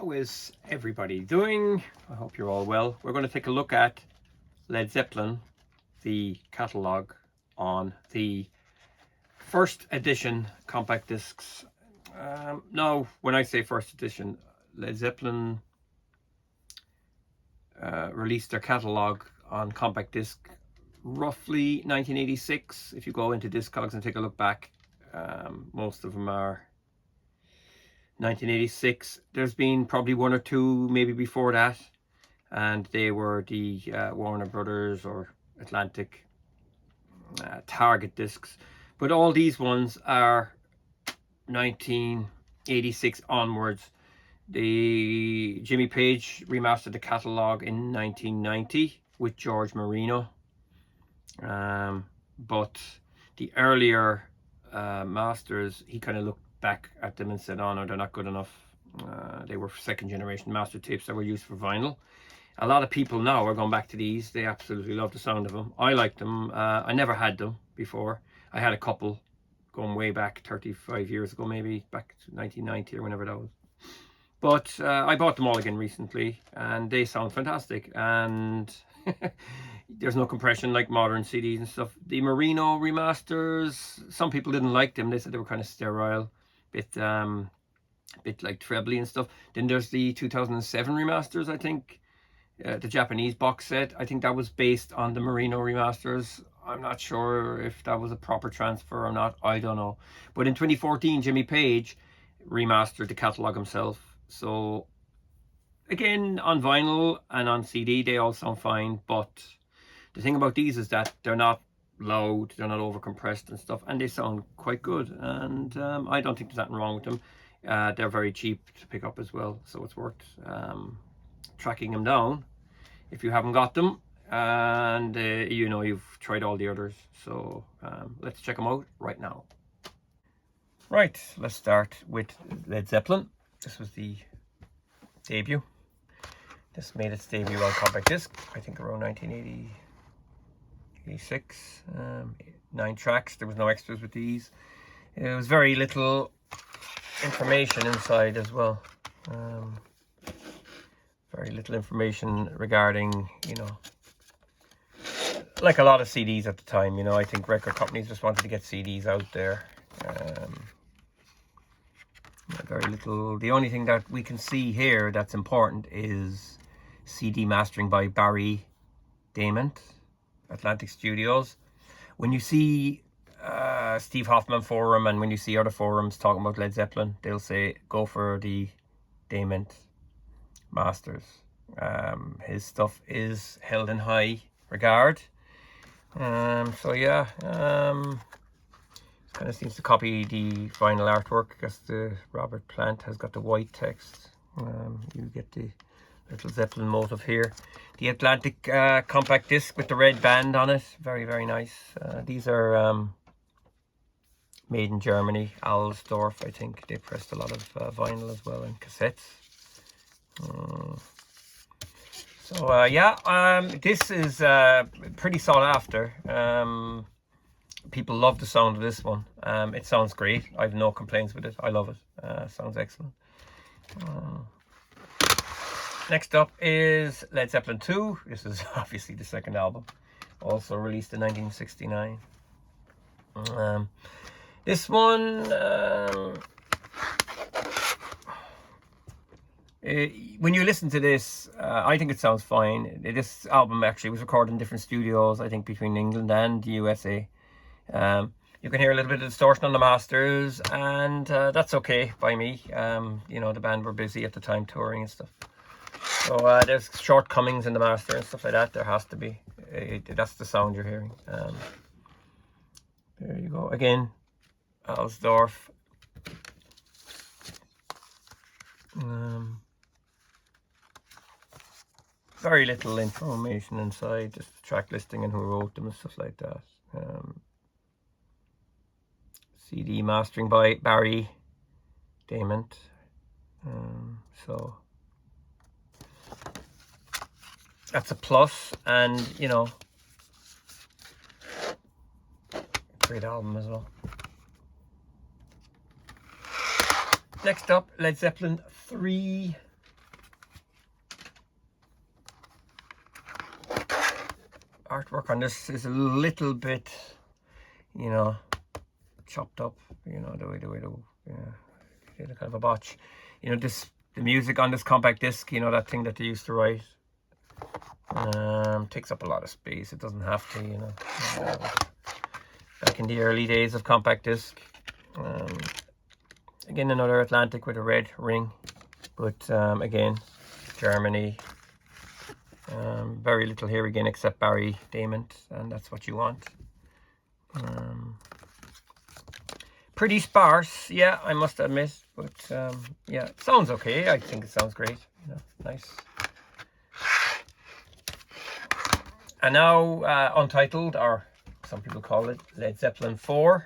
How is everybody doing? I hope you're all well. We're going to take a look at Led Zeppelin, the catalogue on the first edition compact discs. Now, when I say first edition, Led Zeppelin released their catalogue on compact disc roughly 1986. If you go into Discogs and take a look back, most of them are 1986. There's been probably one or two maybe before that, and they were the Warner Brothers or Atlantic Target discs, but all these ones are 1986 onwards. The Jimmy Page remastered the catalogue in 1990 with George Marino, but the earlier masters, he kind of looked back at them and said, oh no, they're not good enough. They were second generation master tapes that were used for vinyl. A lot of people now are going back to these. They absolutely love the sound of them. I like them. I never had them before. I had a couple going way back 35 years ago, maybe back to 1990 or whenever that was. But I bought them all again recently, and they sound fantastic. And there's no compression like modern CDs and stuff. The Marino remasters, some people didn't like them. They said they were kind of sterile, bit like trebly and stuff. Then there's the 2007 remasters, I think. The Japanese box set, I think that was based on the Marino remasters. I'm not sure if that was a proper transfer or not. I don't know. But in 2014, Jimmy Page remastered the catalogue himself. So again, on vinyl and on CD, they all sound fine. But the thing about these is that they're not loud, they're not over compressed and stuff, and they sound quite good. And I don't think there's nothing wrong with them. They're very cheap to pick up as well, so it's worth tracking them down if you haven't got them, and you know you've tried all the others. So let's check them out right now. Right, let's start with Led Zeppelin. This was the debut. This made its debut on compact disc, I think around 1986. 9 tracks. There was no extras with these. There was very little information inside as well. Very little information regarding, you know, like a lot of CDs at the time. You know, I think record companies just wanted to get CDs out there. Very little. The only thing that we can see here that's important is CD mastering by Barry Diament, Atlantic Studios. When you see Steve Hoffman forum, and when you see other forums talking about Led Zeppelin, they'll say go for the Diament masters. His stuff is held in high regard. So yeah, kind of seems to copy the vinyl artwork. I guess the Robert Plant has got the white text. You get the little Zeppelin motif here. The Atlantic compact disc with the red band on it. Very, very nice. These are made in Germany, Alsdorf, I think. They pressed a lot of vinyl as well, and cassettes. So yeah, this is pretty sought after. People love the sound of this one. It sounds great. I have no complaints with it. I love it. Sounds excellent. Next up is Led Zeppelin II. This is obviously the second album, also released in 1969. This one, when you listen to this, I think it sounds fine. This album actually was recorded in different studios, I think between England and the USA. You can hear a little bit of distortion on the masters, and that's okay by me. You know, the band were busy at the time touring and stuff. So there's shortcomings in the master and stuff like that. There has to be. That's the sound you're hearing. There you go. Again, Alsdorf. Very little information inside, just the track listing and who wrote them and stuff like that. CD mastering by Barry Diament. So that's a plus, and you know, great album as well. Next up, Led Zeppelin III. artwork on this is a little bit, you know, chopped up, you know, the way did a kind of a botch. You know, the music on this compact disc, you know, that thing that they used to write, takes up a lot of space. It doesn't have to, you know. Back in the early days of compact disc. Again, another Atlantic with a red ring, but again, Germany. Very little here again except Barry Diament, and that's what you want. Pretty sparse, yeah, I must admit, but yeah, it sounds okay. I think it sounds great, you know, nice. And now Untitled, or some people call it Led Zeppelin IV.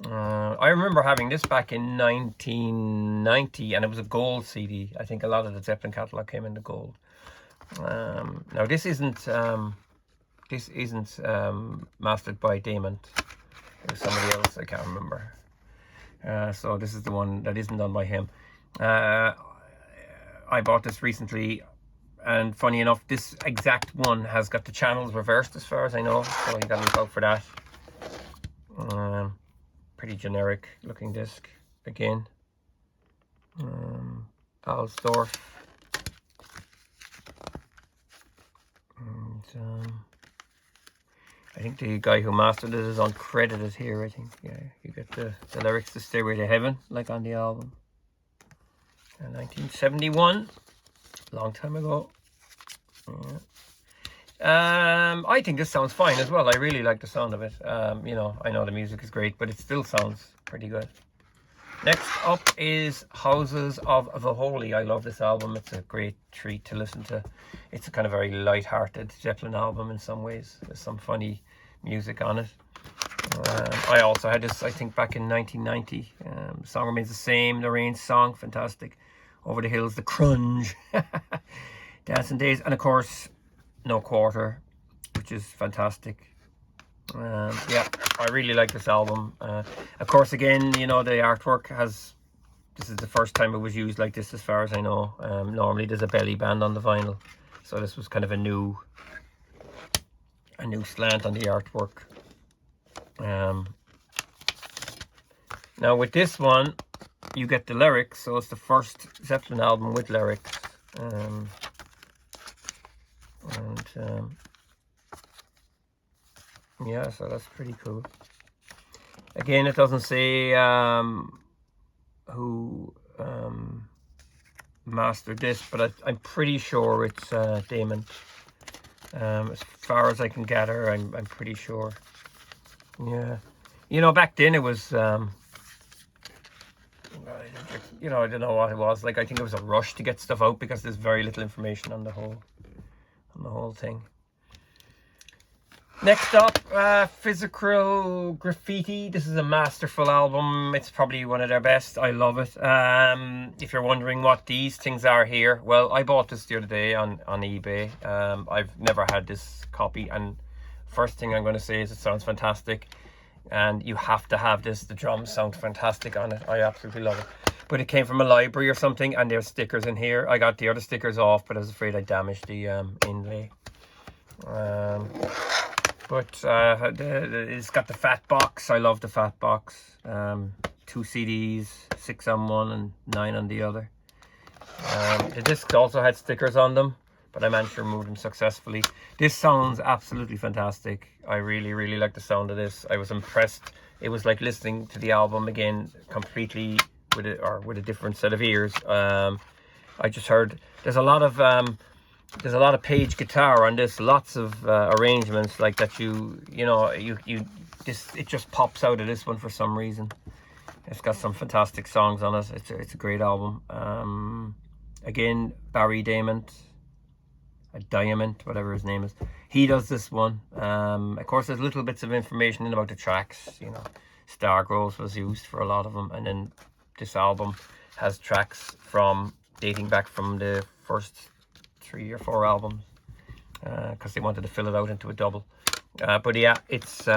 I remember having this back in 1990, and it was a gold CD. I think a lot of the Zeppelin catalog came in the gold. Now this isn't mastered by Diament. It was somebody else, I can't remember. So this is the one that isn't done by him. I bought this recently, and funny enough, this exact one has got the channels reversed as far as I know, so you gotta look out for that. Pretty generic looking disc again. Alsdorf. And I think the guy who mastered it is uncredited here, I think. Yeah, you get the lyrics to Stairway to Heaven, like on the album. 1971, long time ago. Yeah. I think this sounds fine as well. I really like the sound of it. You know, I know the music is great, but it still sounds pretty good. Next up is Houses of the Holy. I love this album. It's a great treat to listen to. It's a kind of very light-hearted Zeppelin album in some ways. There's some funny music on it. I also had this, I think, back in 1990. The song remains the same. The Rain Song, fantastic. Over the Hills, The Crunge. Dancing Days. And of course, No Quarter, which is fantastic. Yeah, I really like this album. Of course, again, you know, the artwork has, this is the first time it was used like this as far as I know. Normally there's a belly band on the vinyl, so this was kind of a new slant on the artwork. Now with this one you get the lyrics, so it's the first Zeppelin album with lyrics. Yeah, so that's pretty cool. Again, it doesn't say who mastered this, but I'm pretty sure it's Diament. As far as I can gather, I'm pretty sure. Yeah, you know, back then it was you know, I don't know what it was like. I think it was a rush to get stuff out because there's very little information on the whole thing. Next up, Physical Graffiti. This is a masterful album. It's probably one of their best. I love it. If you're wondering what these things are here, well, I bought this the other day on eBay. I've never had this copy, and first thing I'm going to say is it sounds fantastic, and you have to have this. The drums sound fantastic on it. I absolutely love it. But it came from a library or something, and there's stickers in here. I got the other stickers off, but I was afraid I damaged the inlay. But it's got the fat box. I love the fat box. 2 CDs, 6 on one and 9 on the other. The discs also had stickers on them, but I managed to remove them successfully. This sounds absolutely fantastic. I really, really like the sound of this. I was impressed. It was like listening to the album again, completely with a different set of ears. I just heard there's a lot of page guitar on this, lots of arrangements like that. It just pops out of this one for some reason. It's got some fantastic songs on it. It's a great album. Again, Barry Diament, whatever his name is. He does this one. Of course, there's little bits of information about the tracks. You know, Stargrove was used for a lot of them, and then this album has tracks dating back from the first 3 or 4 albums, because they wanted to fill it out into a double. But yeah, it's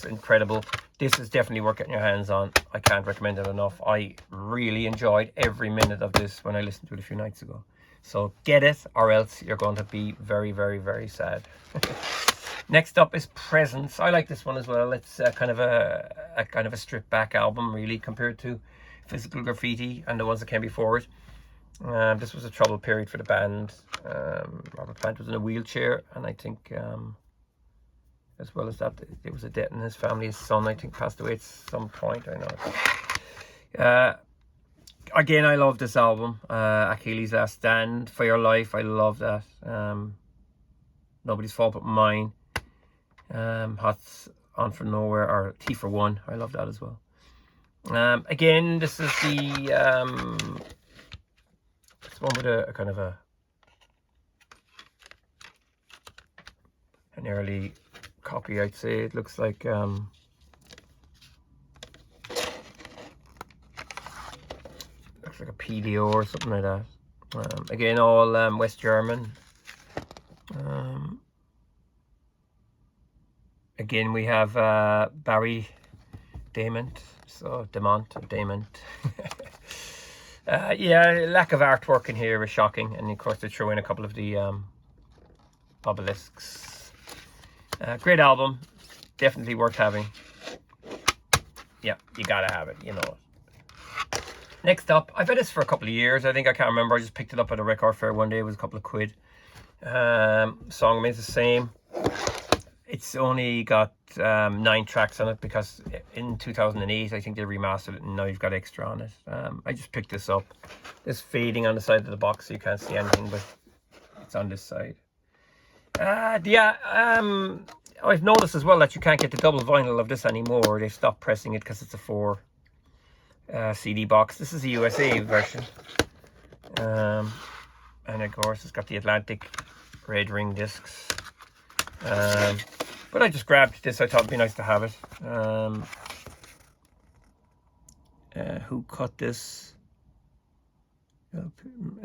incredible. This is definitely worth getting your hands on. I can't recommend it enough. I really enjoyed every minute of this when I listened to it a few nights ago. So get it, or else you're going to be very, very, very sad. Next up is Presents. I like this one as well. It's kind of a stripped back album, really, compared to Physical Graffiti and the ones that came before it. This was a troubled period for the band. Robert Plant was in a wheelchair, and I think, as well as that, there was a death in his family. His son, I think, passed away at some point. I know. Again, I love this album. Achilles' Last Stand, For Your Life. I love that. Nobody's Fault But Mine. Hot's On For Nowhere, or T for One. I love that as well. Again, this is the it's one with a kind of an early copy, I'd say. It looks like a PDO or something like that. Again, all West German. Again, we have Barry Diament. So Diament. Yeah, lack of artwork in here is shocking, and of course they throw in a couple of the obelisks. Great album, definitely worth having. Yeah, you gotta have it, you know. Next up, I've had this for a couple of years. I think, I can't remember. I just picked it up at a record fair one day. It was a couple of quid. Song remains the same. It's only got 9 tracks on it, because in 2008 I think they remastered it, and now you've got extra on it. I just picked this up. There's fading on the side of the box, so you can't see anything, but it's on this side. Yeah, I've noticed as well that you can't get the double vinyl of this anymore. They've stopped pressing it because it's a 4 CD box. This is the USA version, and of course it's got the Atlantic red ring discs. But I just grabbed this. I thought it'd be nice to have it. Who cut this?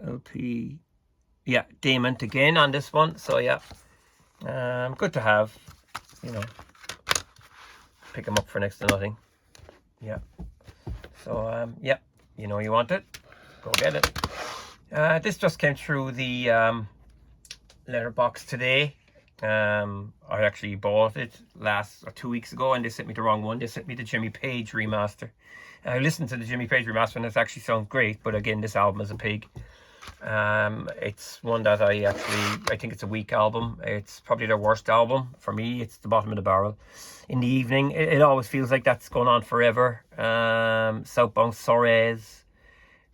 LP. Yeah, Diament again on this one. So yeah, good to have. You know, pick them up for next to nothing. Yeah. So yeah, you know you want it, go get it. This just came through the letterbox today. I actually bought it 2 weeks ago, and they sent me the wrong one. They sent me the Jimmy Page remaster. I listened to the Jimmy Page remaster, and it actually sounds great, but again, this album is a pig. It's one that I think it's a weak album. It's probably their worst album. For me, it's the bottom of the barrel. In the evening, it always feels like that's going on forever. Southbound Sorez,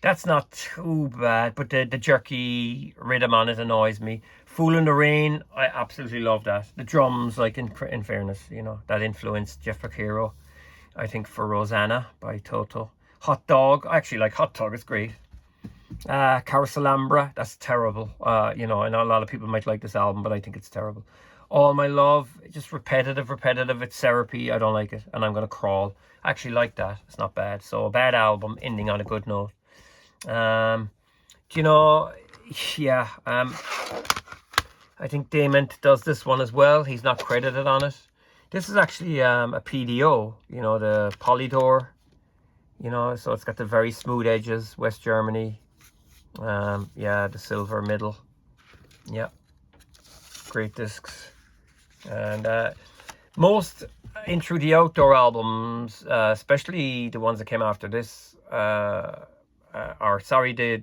that's not too bad, but the jerky rhythm on it annoys me. Fool in the Rain, I absolutely love that. The drums, like, in fairness, you know, that influenced Jeff Becerra, I think, for Rosanna by Toto. Hot Dog, I actually like Hot Dog, it's great. Carouselambra, that's terrible. You know, I know a lot of people might like this album, but I think it's terrible. All My Love, just repetitive. It's therapy. I don't like it, and I'm Gonna Crawl. I actually like that. It's not bad. So a bad album ending on a good note. You know, yeah. I think Diament does this one as well. He's not credited on it. This is actually a PDO. You know, the Polydor. You know, so it's got the very smooth edges. West Germany. Yeah, the silver middle. Yeah, great discs. And most In Through the Outdoor albums, especially the ones that came after this, the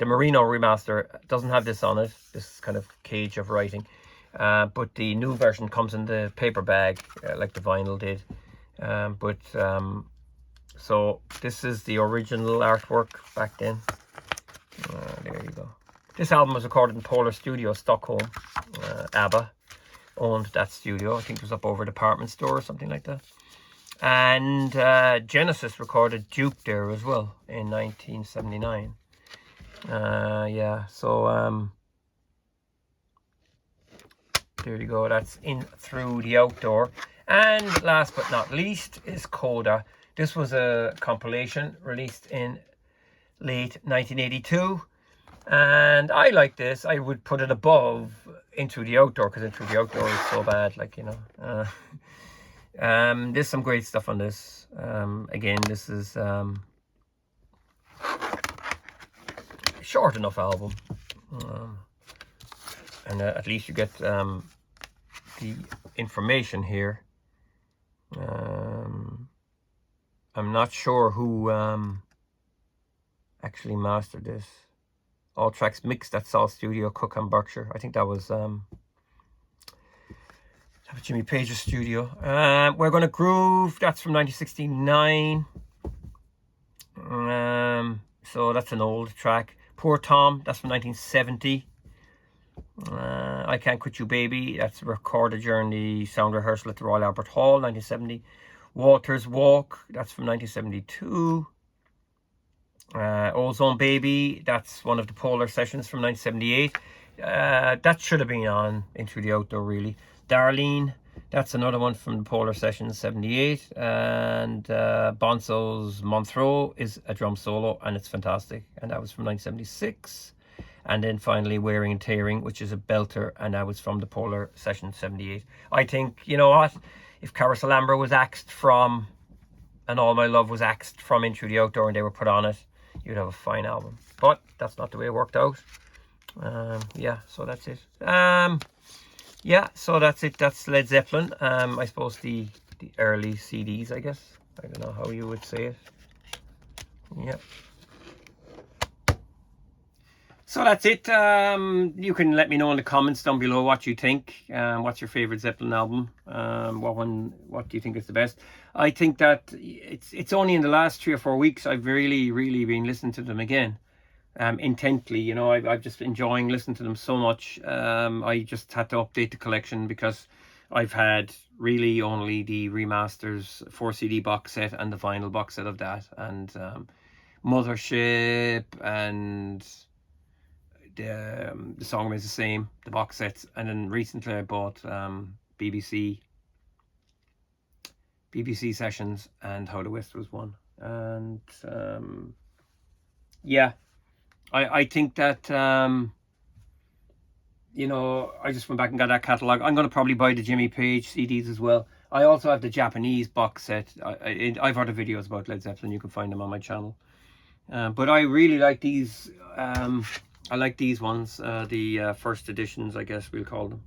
Marino remaster doesn't have this on it, this kind of cage of writing, but the new version comes in the paper bag, like the vinyl did. So this is the original artwork back then. There you go. This album was recorded in Polar Studio, Stockholm. ABBA owned that studio. I think it was up over a department store or something like that. And Genesis recorded Duke there as well in 1979. Yeah, so there you go. That's In Through the Outdoor. And last but not least is Coda. This was a compilation released in late 1982, and I like this. I would put it above In Through the Outdoor, because In Through the Outdoor is so bad, like, you know. There's some great stuff on this. Again, this is short enough album. and at least you get the information here. I'm not sure who actually mastered this. All tracks mixed at Salt Studio, Cook and Berkshire. I think that was Jimmy Page's studio. We're Gonna Groove, that's from 1969. So that's an old track. Poor Tom, that's from 1970. I Can't Quit You Baby, that's recorded during the sound rehearsal at the Royal Albert Hall, 1970. Walter's Walk, that's from 1972. Ozone Baby, that's one of the Polar Sessions from 1978. That should have been on Into the Outdoor, really. Darlene, that's another one from the Polar Sessions, 78. And Bonzo's Montreux is a drum solo, and it's fantastic. And that was from 1976. And then finally Wearing and Tearing, which is a belter, and that was from the Polar Session 78. I think, you know what, if Carousel Amber was axed from, and All My Love was axed from Into the Outdoor, and they were put on it, you'd have a fine album. But that's not the way it worked out. Yeah, so that's it. Yeah, so that's it. That's Led Zeppelin. I suppose the early CDs, I guess. I don't know how you would say it. Yeah. So that's it. You can let me know in the comments down below what you think. What's your favorite Zeppelin album? What do you think is the best? I think that it's only in the last 3 or 4 weeks I've really been listening to them again, intently. You know, I've just been enjoying listening to them so much. I just had to update the collection because I've had really only the Remasters 4 CD box set and the vinyl box set of that, and Mothership, and the Song Remains the Same, the box sets. And then recently I bought BBC Sessions, and How the West Was Won. And yeah, I think that you know, I just went back and got that catalogue. I'm going to probably buy the Jimmy Page CDs as well. I also have the Japanese box set. I've other videos about Led Zeppelin, you can find them on my channel. But I really like these. I like these ones, the first editions, I guess we'll call them.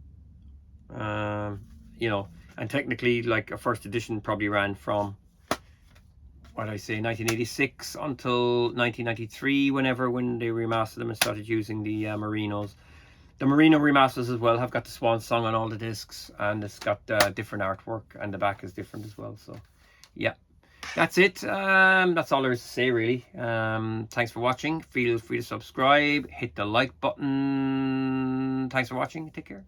You know, and technically, like, a first edition probably ran from, what did I say, 1986 until 1993, when they remastered them and started using the Marinos. The Marino remasters as well have got the Swan Song on all the discs, and it's got different artwork, and the back is different as well. So yeah, that's it. That's all there is to say, really. Thanks for watching. Feel free to subscribe, hit the like button. Thanks for watching. Take care.